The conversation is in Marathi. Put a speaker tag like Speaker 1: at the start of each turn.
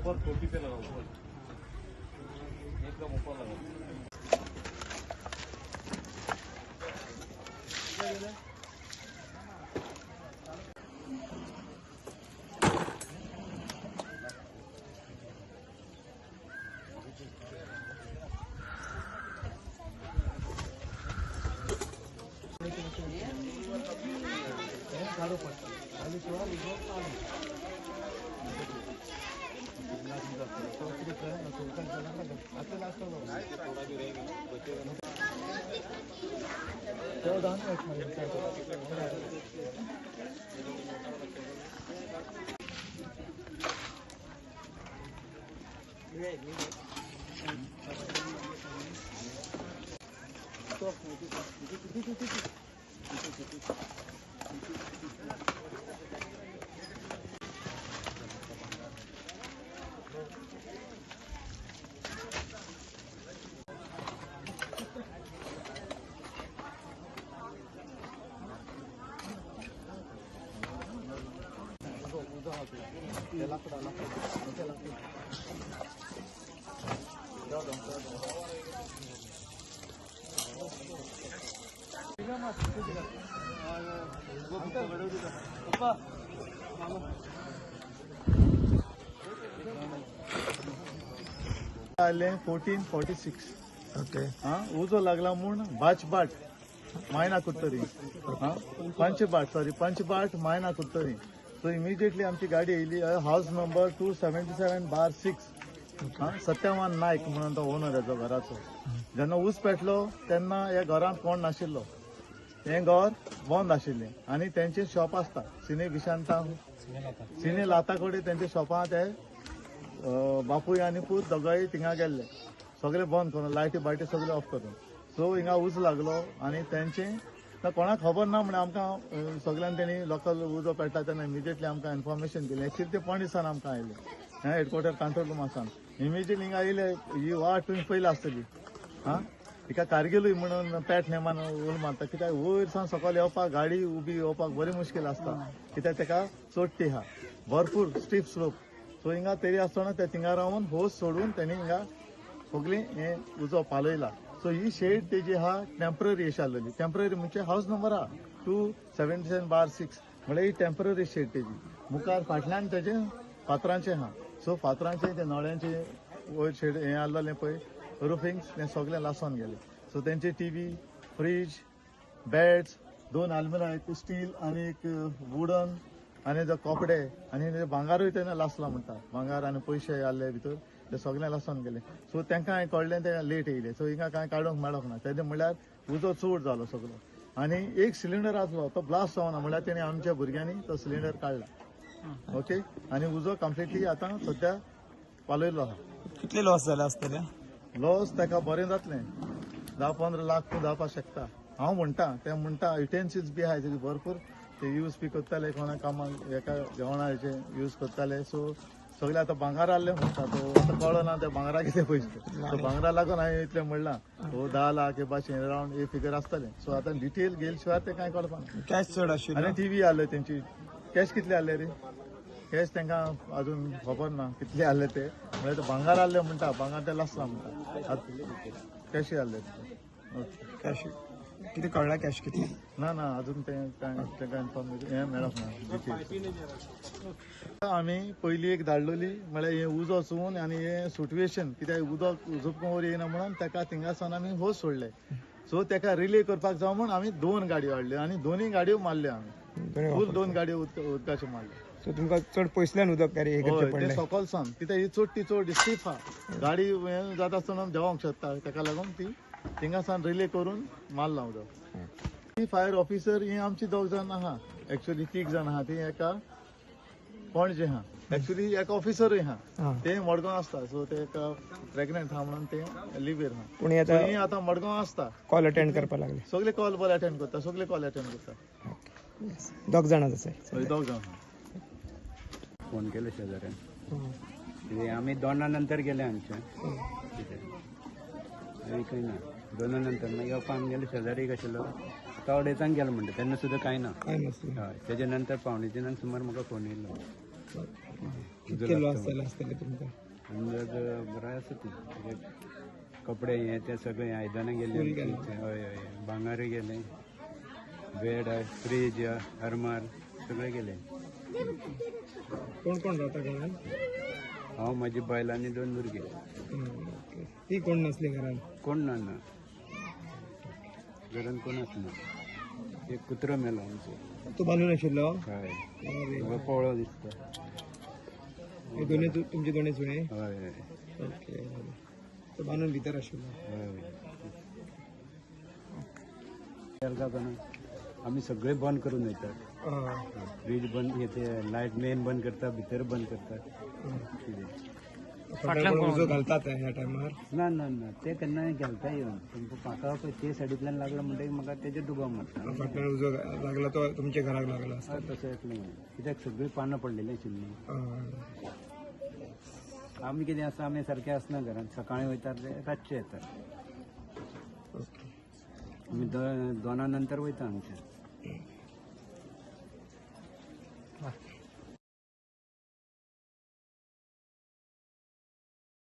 Speaker 1: ऊपर टोपी पे लगाओ, ऊपर एकदम ऊपर लगाओ। आले 1446
Speaker 2: ओके
Speaker 1: उजो लागला म्हूण बाचबाट मायना कुत्तरी पंचबाट मायना कुत्तरी सो इमिजिएटली आमची गाडी येयली हाऊस नंबर 277/6 सत्यवान नायक म्हणून तो ओनर हेजो घराचो जेन्ना ऊस पेटलो तेन्ना ह्या घरांत कोण नाशिल्लो हें घर बंद आशिल्लें आनी तेंचें शॉप आसता सिने विशांता सिने लाता कडेन तेंच्या शॉपां ते बापूय आनी पूत दोगांय थिंगा गेल्ले सगळे बंद करून लायटी बायटी सगळे ऑफ करून सो हिंगा उज लागलो आनी तेंचें कोणाक खबर ना म्हणून आमकां सगळ्यांनी तेणी लोकल उजो पेटता तेन्ना इमिजिएटली आमकां इन्फॉर्मेशन दिलें एक्चुअली ते पणसावन आमकां आयलें हेडक्वॉर्टर कंट्रोल रूम आसान इमिजिएटली हिंगा येयले ही वाट तुवें पयली आसतली तिका कारगिलूय म्हणून पॅट नेमान उल मारता कित्याक वयर सावन सकयल येवपाक गाडी उबी येवपाक बरी मुश्कील आसता कित्याक तेका चोडटी आहा भरपूर स्टीप स्लोप सो हिंगा तरी आसतना ते थिंगा रावन होस सोडून तेणी हिंगा सगळी हे उजो पालयला सो ही शेड तेजी आहा टेम्पररी अशी आसलेली टेम्पररी म्हणजे हाऊस नंबर आहा 277/6 म्हळ्यार ही टेम्पररी शेड तेजी मुखार फाटल्यान तेजे फातरांचे आहा सो फातरांचे ते नळ्यांचे वयर शेड हे आसलेलें पळय रुफिंग्स ते सगळे लासोन गेले सो तेंचे टीव्ही फ्रीज बेड्स 2 आल्मिरा एक स्टील आनी एक वुडन आनी जो कपडे आनी भांगारूय तेन्ना लासला म्हणटा भांगार आनी पयशे आसले भितर ते सगळे लासोन गेले सो तेंकां हांवें कळ्ळें ते लेट येयले सो हिंगा कांय काडूंक मेळोंक ना तेजे म्हणल्यार उजो चड जालो सगळो आनी एक सिलिंडर आसलो तो ब्लास्ट जावना म्हणल्यार तेणी आमच्या भुरग्यांनी तो सिलिंडर काडला ओके आनी उजो कंप्लिटली आतां सद्या पालयलो आहा
Speaker 2: कितले लॉस जाले आसतले
Speaker 1: लॉस तेका बरें जातलें 10-15 लाख तूं जावपाक शकता हांव म्हणटा युटेन्सिल्स बी आहाय भरपूर ते यूज बी करताले कोणा कामाक एका जेवणाचे यूज करताले सो सगळे आतां भांगार आहले म्हणटा तो आतां कळना त्या भांगरा कितें पयशे सो भांगरा लागून हांवें इतलें म्हणलां 10 लाख हे भाशेन अरावंड हे फिगर आसतलें सो आतां डिटेल गेले शिवाय ते कांय कळपाना
Speaker 2: कॅश चड आशिल्लो
Speaker 1: आनी टीव्ही आहले तेंची कॅश कितले आहले रे कॅश तांकां अजून खबर ना कितले आहले ते म्हळ्यार ते भांगार आहले म्हणटा भांगार ते लासला म्हणटा कॅशय आहले
Speaker 2: कॅश कितें कळ्ळा कॅश कितले
Speaker 1: ना अजून तेका इन्फॉर्मेशन हें मेळोंक ना डिटेल आमी पयली एक धाडलोली म्हळ्यार हें उजो चोवन आनी हें सिट्युएशन कित्याक उदक झुपकोन वयर येयना म्हणून तेका थिंगासान आमी होस सोडले सो तेका रिले करपाक जावं म्हूण आमी 2 गाडयो हाडल्यो आनी दोनूय गाडयो मारल्यो आमी फूल 2 गाडयो उदकाच्यो मारल्यो
Speaker 2: सो तुमकां चड पयसल्यान उदक कॅरी हे करचें पडलें
Speaker 1: सकयल सावन कित्याक ही चड स्टीफ आहा गाडी हें जाता आसतना देंवोंक शकता तेका लागून ती थिंगासान रिले करून मारला उदक ती फायर ऑफिसर ही आमची 2 जाण आहा एक्चुअली 3 जाण आहा ती एका पणजे आहा एक्चुअली एक ऑफिसरूय आहा ते मडगांव आसता सो ते प्रेग्नंट आहा म्हणून ते लिव्हर आहा
Speaker 2: पूण
Speaker 1: आतां मडगांव आसता
Speaker 2: कॉल अटेंड करपाक लागले
Speaker 1: सगळे कॉल बरे अटेंड करता सगळे कॉल अटेंड करता
Speaker 2: 2 जाणां आसा
Speaker 1: 2 जाण
Speaker 3: फोन केलो शेजाऱ्यान आम्ही 2 नंतर गेले आमच्या काही ना दोन नंतर मग येवपा आमी गेलो शेजारी एक आशिल्लो तो अडेचांक गेलो म्हणटा तेन्ना सुद्दां कांय ना
Speaker 2: काय नसलें
Speaker 3: हय तेजे नंतर पावणे 3 सुमार म्हाका फोन येयलो
Speaker 2: कितके लॉस जाले आसतले तुमकां
Speaker 3: अंदाज बरो आसा ती तेजे कपडे हे ते सगळे आयदनां गेले हय हय भांगारूय गेले बेड फ्रीज अरमार सगळे गेले
Speaker 2: कोण कोण रावता घरान
Speaker 3: हांव म्हाजी बायल आनी 2 भुरगे
Speaker 2: ओके. ती कोण नसली घरान
Speaker 3: कोण ना ना घरान कोण आसना एक कुत्रो मेलो आमचो
Speaker 2: तूं बांदून आशिल्लो
Speaker 3: हय
Speaker 2: अरे
Speaker 3: म्हाका पळो दिसता
Speaker 2: हे दोन्ही तुमचे दोन्ही सुणे
Speaker 3: हय हय
Speaker 2: ओके तो बांदून भितर आशिल्लो
Speaker 3: हय तेलगां आमी सगळे बंद करून वयतात फ्रीज बंद हे ते लायट मेन बंद करता भितर बंद करतात
Speaker 2: फाटल्यान उजो घालतात ह्या टायमार
Speaker 3: ना ना ना ते केन्नाय घालता येवन तुमकां म्हाका पळय ते सायडींतल्यान लागलो म्हणटकीर म्हाका तेजेर दुबाव मारता
Speaker 2: फाटल्यान उजो लागला तो तुमच्या घराक लागला आसता
Speaker 3: तशें येतलें कित्याक सगळीं पानां पडलेलीं आशिल्लीं आमी कितें आसा आमी सारकें आसना घरांत सकाळीं वयतात ते रातचे येतात
Speaker 2: ओके
Speaker 3: आमी 2 नंतर वयता आमचे